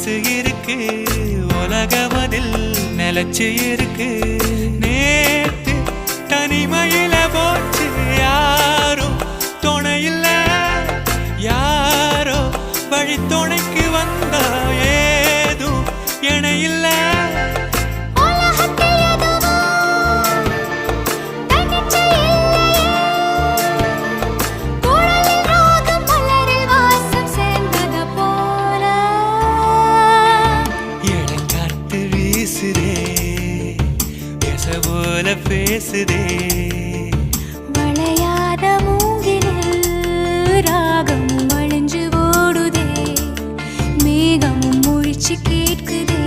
மனசு இருக்கு உலகமதில் நிலச்சு இருக்கு நேத்து தனிமையில போச்சு யாரும் துணையில்ல யாரோ வழி துணைக்கு வந்தா ஏதும் இணையில்ல போல பேசுதே வளையாத மூங்கிலில் ராகமும் வளைஞ்சு ஓடுதே மேகமும் முழிச்சு கேட்குதே